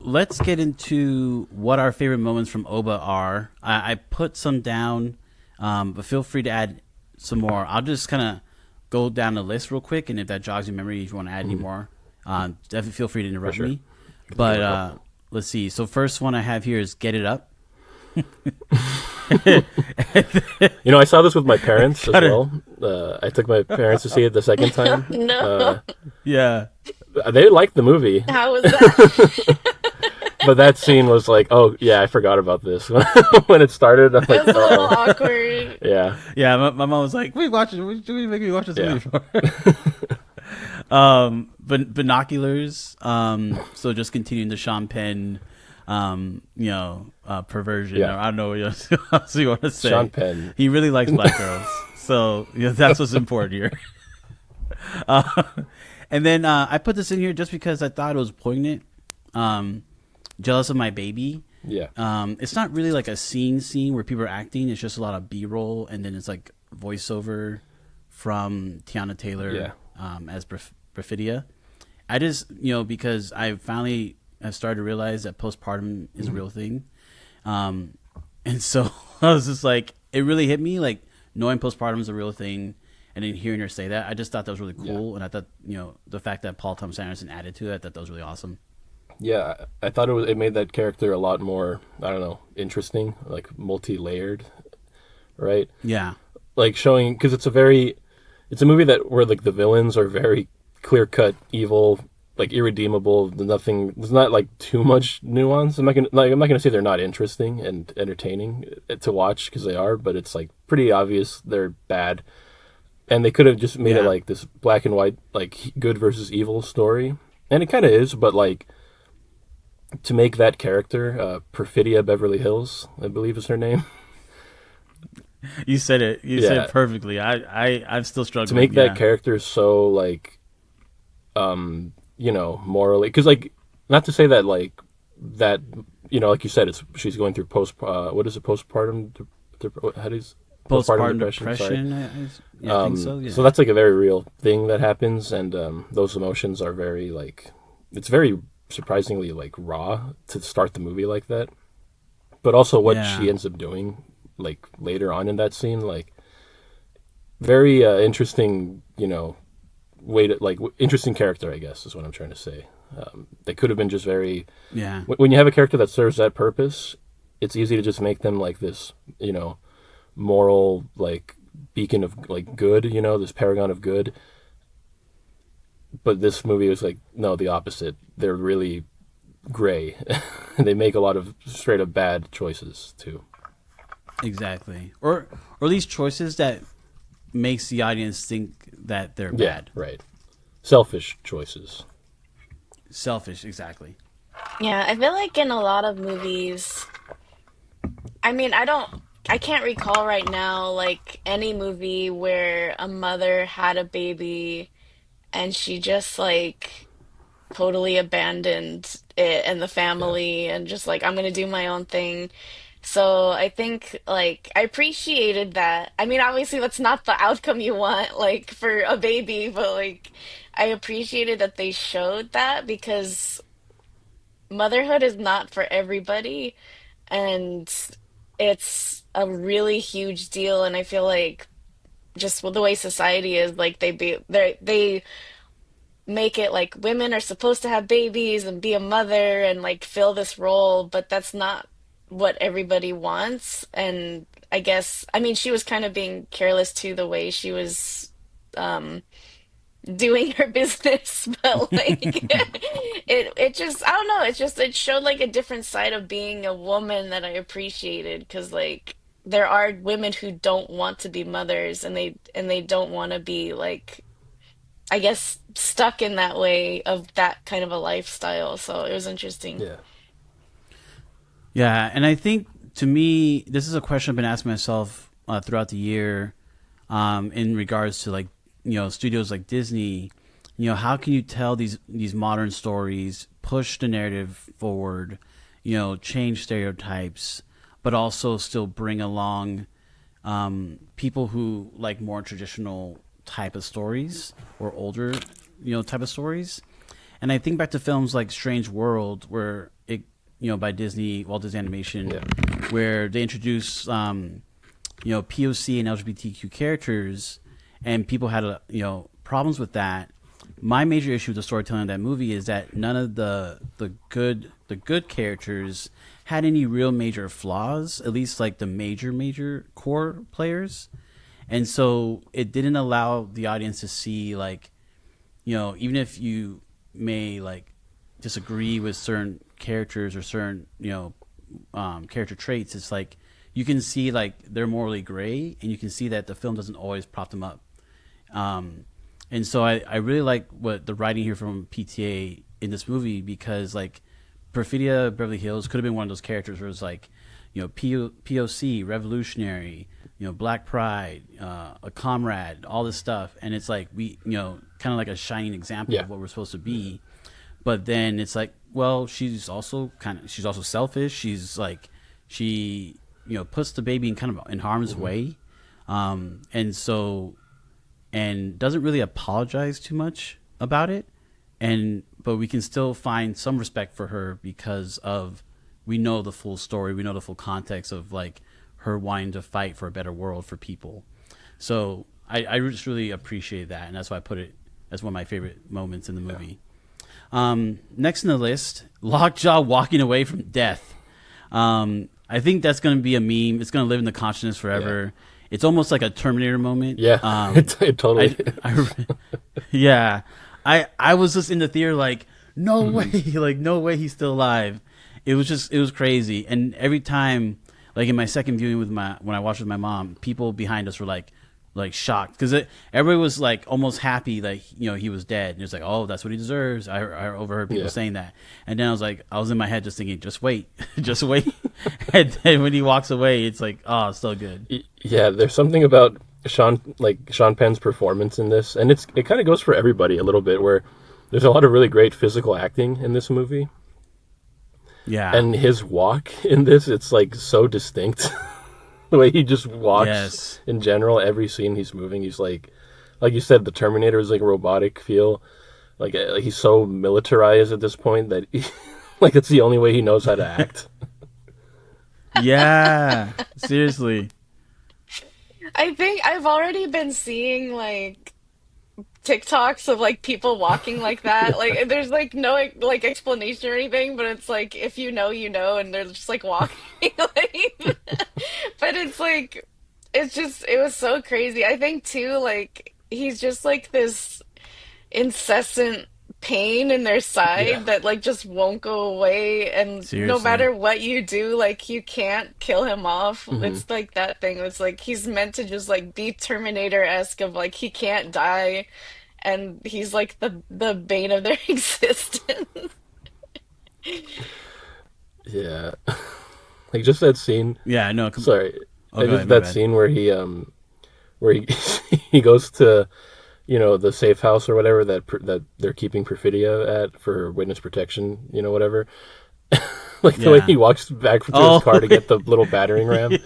let's get into what our favorite moments from Oba are. I put some down, but feel free to add some more. I'll just kind of go down the list real quick, and if that jogs your memory, if you want to add any more, definitely feel free to interrupt me. But let's see. So first one I have here is Get It Up. I saw this with my parents as well. I took my parents to see it the second time. No. Yeah. They liked the movie. How was that? But that scene was like, oh, yeah, I forgot about this. When it started, I'm It like, was a little awkward. yeah. Yeah, my mom was like, "We watch it. What do you make me watch this movie for?" But binoculars. So just continuing the Sean Penn, perversion. Yeah. Or I don't know what else you want to say. Sean Penn. He really likes black girls, so that's what's important here. And then I put this in here just because I thought it was poignant. Jealous of My Baby. Yeah. It's not really like a scene where people are acting. It's just a lot of B-roll, and then it's like voiceover from Tiana Taylor as Perfidia. I just, because I finally have started to realize that postpartum is a real thing. And so I was just like, it really hit me, like knowing postpartum is a real thing, and then hearing her say that, I just thought that was really cool. And I thought, the fact that Paul Thomas Anderson added to it, I thought that was really awesome. Yeah, I thought it made that character a lot more, I don't know, interesting, like multi-layered, right? Yeah. Like showing, because it's a movie where like the villains are very clear-cut, evil, like irredeemable. There's not like too much nuance. I'm not gonna say they're not interesting and entertaining to watch, because they are, but it's like pretty obvious they're bad, and they could have just made it like this black and white, like good versus evil story, and it kind of is, but like, to make that character, Perfidia Beverly Hills, I believe is her name. You said it. You said it perfectly. I'm still struggling. To make that character so like, morally, because like, not to say that like that, like you said, she's going through postpartum depression. I think so. Yeah. So that's like a very real thing that happens, and those emotions are very like, it's very surprisingly like raw to start the movie like that, but also what she ends up doing like later on in that scene, like very interesting, way to like interesting character, I guess is what I'm trying to say. They could have been just very when you have a character that serves that purpose, it's easy to just make them like this, moral like beacon of like good, this paragon of good. But this movie was like, no, the opposite. They're really gray. They make a lot of straight up bad choices too. Exactly. Or these choices that makes the audience think that they're bad. Right. Selfish choices. Selfish, exactly. Yeah, I feel like in a lot of movies, I mean, I can't recall right now like any movie where a mother had a baby and she just like totally abandoned it and the family and just like, I'm gonna do my own thing. So I think like I appreciated that. I mean, obviously that's not the outcome you want like for a baby, but like I appreciated that they showed that, because motherhood is not for everybody, and it's a really huge deal. And I feel like just with the way society is, like they make it like women are supposed to have babies and be a mother and like fill this role, but that's not what everybody wants. And I guess, I mean, she was kind of being careless too, the way she was um doing her business, but like it just, I don't know, it showed like a different side of being a woman that I appreciated, because like there are women who don't want to be mothers, and they don't want to be like, I guess, stuck in that way of that kind of a lifestyle. So it was interesting. Yeah. Yeah, and I think to me, this is a question I've been asking myself throughout the year, in regards to like, studios like Disney. How can you tell these modern stories, push the narrative forward, change stereotypes, but also still bring along people who like more traditional type of stories or older, type of stories. And I think back to films like Strange World, where it, by Walt Disney Animation, Yeah. where they introduce, POC and LGBTQ characters, and people had, problems with that. My major issue with the storytelling of that movie is that none of the good characters had any real major flaws, at least like the major core players. And so it didn't allow the audience to see, like, even if you may like disagree with certain characters or certain, character traits, it's like you can see like they're morally gray, and you can see that the film doesn't always prop them up. And so I really like what the writing here from PTA in this movie, because like Perfidia Beverly Hills could have been one of those characters where it's like, POC, revolutionary, Black Pride, a comrade, all this stuff. And it's like, we, kind of like a shining example of what we're supposed to be. But then it's like, well, she's also selfish. She's like, she, puts the baby in harm's way. And doesn't really apologize too much about it. But we can still find some respect for her because of, we know the full story. We know the full context of like her wanting to fight for a better world for people. So I just really appreciate that. And that's why I put it as one of my favorite moments in the movie. Next in the list, Lockjaw walking away from death. I think that's going to be a meme. It's going to live in the consciousness forever. Yeah. It's almost like a Terminator moment. Yeah, it totally. Yeah. I was just in the theater like, no way, like no way he's still alive. It was crazy. And every time, like in my second viewing when I watched with my mom, people behind us were like shocked, because everybody was like almost happy that he was dead, and it's like, oh, that's what he deserves. I overheard people saying that, and then I was in my head just thinking, just wait, just wait. And then when he walks away, it's like, oh, so good. Yeah, there's something about Sean Penn's performance in this, and it kind of goes for everybody a little bit, where there's a lot of really great physical acting in this movie. Yeah, and his walk in this, it's like so distinct. The way he just walks in general, every scene he's moving, he's like you said, the Terminator is like a robotic feel. Like he's so militarized at this point that like it's the only way he knows how to act. Yeah, seriously. I think I've already been seeing like TikToks of like people walking like that. Like there's like no like explanation or anything, but it's like if you know, and they're just like walking. Like, but it's like it was so crazy. I think too, like he's just like this incessant pain in their side that like just won't go away, and Seriously. no matter what you do, like you can't kill him off. It's like that thing. It's like he's meant to just like be Terminator-esque, of like he can't die, and he's like the bane of their existence. Yeah. Like just that scene. Yeah, no. Sorry. Just that scene where he he goes to the safe house or whatever that they're keeping Perfidia at for witness protection, whatever. Like the way he walks back to his car to get the little battering ram.